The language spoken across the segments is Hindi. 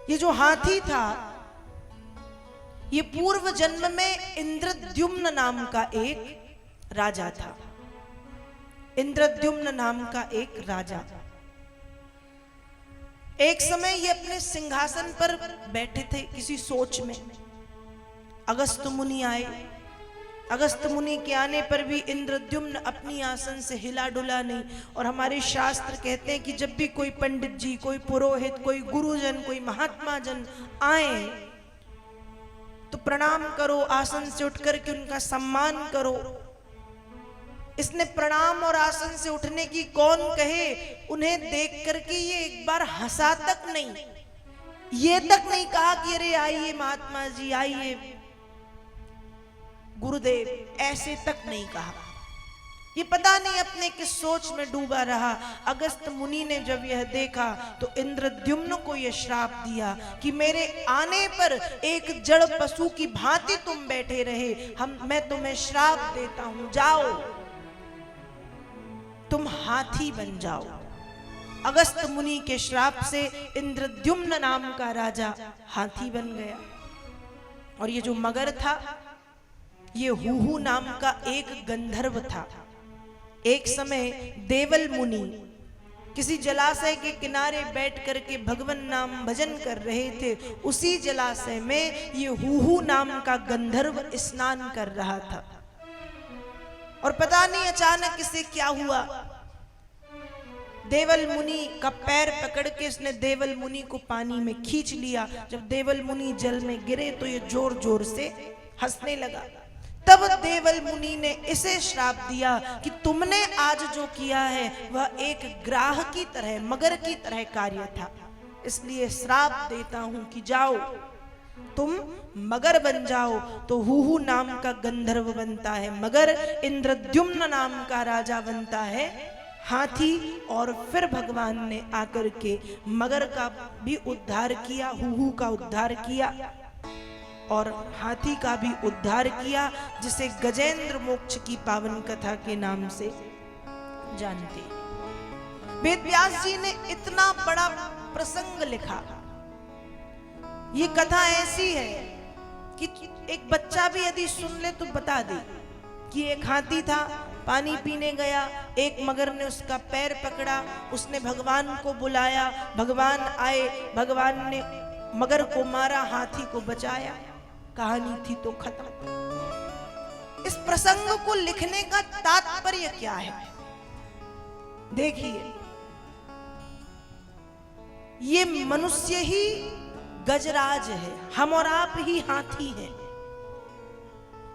ये जो हाथी था ये पूर्व जन्म में इंद्रद्युम्न नाम का एक राजा था। इंद्रद्युम्न नाम का एक राजा। एक समय ये अपने सिंहासन पर बैठे थे किसी सोच में। अगस्त मुनि आए। अगस्त मुनि के आने पर भी इंद्रद्युम्न अपनी आसन से हिला डुला नहीं। और हमारे शास्त्र कहते हैं कि जब भी कोई पंडित जी, कोई पुरोहित, कोई गुरुजन, कोई महात्मा जन आए तो प्रणाम करो, आसन से उठ करके उनका सम्मान करो। इसने प्रणाम और आसन से उठने की कौन कहे, उन्हें देख करके ये एक बार हंसा तक नहीं, ये तक नहीं कहा कि अरे आइए महात्मा जी, आइए गुरुदेव, ऐसे तक नहीं कहा। ये पता नहीं अपने किस सोच में डूबा रहा। अगस्त मुनि ने जब यह देखा तो इंद्रद्युम्न को यह श्राप दिया कि मेरे आने पर एक जड़ पशु की भांति तुम बैठे रहे, मैं तुम्हें श्राप देता हूं, जाओ तुम हाथी बन जाओ। अगस्त मुनि के श्राप से इंद्रद्युम्न नाम का राजा हाथी बन गया। और ये जो मगर था ये हुहु नाम का एक गंधर्व था। एक समय देवल मुनि किसी जलाशय के किनारे बैठ करके भगवान नाम भजन कर रहे थे। उसी जलाशय में ये हुहु नाम का गंधर्व स्नान कर रहा था। और पता नहीं अचानक इसे क्या हुआ, देवल मुनि का पैर पकड़ के इसने देवल मुनि को पानी में खींच लिया। जब देवल मुनि जल में गिरे तो ये जोर जोर से हंसने लगा। तब देवल मुनि ने इसे श्राप दिया कि तुमने आज जो किया है वह एक ग्राह की तरह, मगर की तरह कार्य था, इसलिए श्राप देता हूं कि जाओ तुम मगर बन जाओ। तो हुहु नाम का गंधर्व बनता है मगर, इंद्रद्युम्न नाम का राजा बनता है हाथी। और फिर भगवान ने आकर के मगर का भी उद्धार किया, हुहु का उद्धार किया और हाथी का भी उद्धार किया, जिसे गजेंद्र मोक्ष की पावन कथा के नाम से जानते। वेद व्यास जी ने इतना बड़ा प्रसंग लिखा। ये कथा ऐसी है कि एक बच्चा भी यदि सुन ले तो बता दे कि एक हाथी था, पानी पीने गया, एक मगर ने उसका पैर पकड़ा, उसने भगवान को बुलाया, भगवान आए, भगवान ने मगर को मारा, हाथी को बचाया, कहानी थी तो खत्म। इस प्रसंग को लिखने का तात्पर्य क्या है? देखिए, ये मनुष्य ही गजराज है, हम और आप ही हाथी हैं।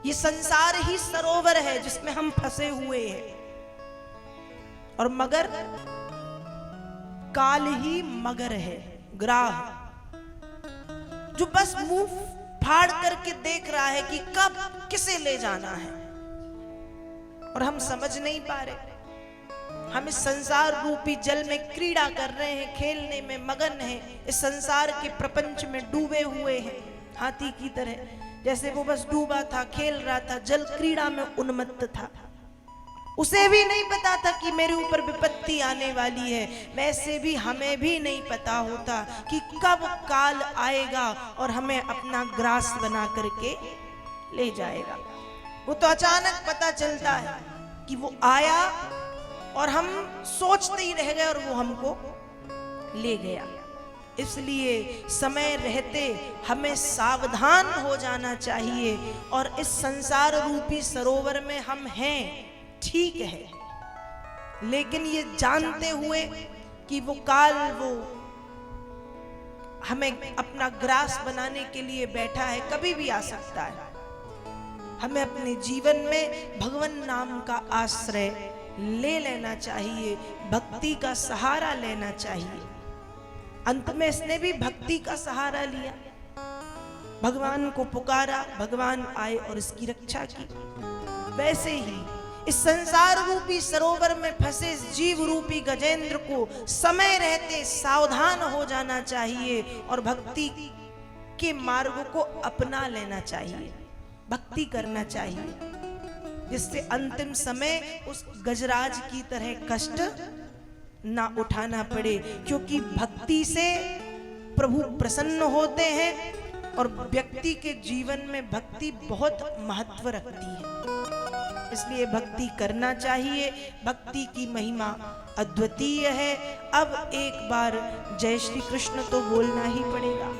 ये संसार ही सरोवर है जिसमें हम फंसे हुए हैं। और मगर काल ही मगर है, ग्राह, जो बस मुंह फाड़ करके देख रहा है कि कब किसे ले जाना है। और हम समझ नहीं पा रहे। हम इस संसार रूपी जल में क्रीड़ा कर रहे हैं, खेलने में मगन हैं, इस संसार के प्रपंच में डूबे हुए हैं हाथी की तरह। जैसे वो बस डूबा था, खेल रहा था, जल क्रीड़ा में उन्मत्त था। उसे भी नहीं पता था कि मेरे ऊपर विपत्ति आने वाली है। वैसे भी हमें भी नहीं पता होता कि कब काल आएगा और हमें अपना ग्रास बना करके ले जाएगा। वो तो अचानक पता चलता है कि वो आया और हम सोचते ही रह गए और वो हमको ले गया। इसलिए समय रहते हमें सावधान हो जाना चाहिए। और इस संसार रूपी सरोवर में हम हैं, ठीक है, लेकिन ये जानते हुए कि वो काल वो हमें अपना ग्रास बनाने के लिए बैठा है, कभी भी आ सकता है। हमें अपने जीवन में भगवान नाम का आश्रय ले लेना चाहिए, भक्ति का सहारा लेना चाहिए। अंत में इसने भी भक्ति का सहारा लिया, भगवान को पुकारा, भगवान आए और इसकी रक्षा की। वैसे ही इस संसार रूपी सरोवर में फंसे जीव रूपी गजेंद्र को समय रहते सावधान हो जाना चाहिए और भक्ति के मार्ग को अपना लेना चाहिए, भक्ति करना चाहिए, जिससे अंतिम समय उस गजराज की तरह कष्ट ना उठाना पड़े। क्योंकि भक्ति से प्रभु प्रसन्न होते हैं और व्यक्ति के जीवन में भक्ति बहुत महत्व रखती है। इसलिए भक्ति करना चाहिए। भक्ति की महिमा अद्वितीय है। अब एक बार जय श्री कृष्ण तो बोलना ही पड़ेगा।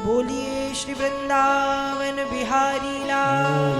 बोलिए श्री वृंदावन बिहारी लाल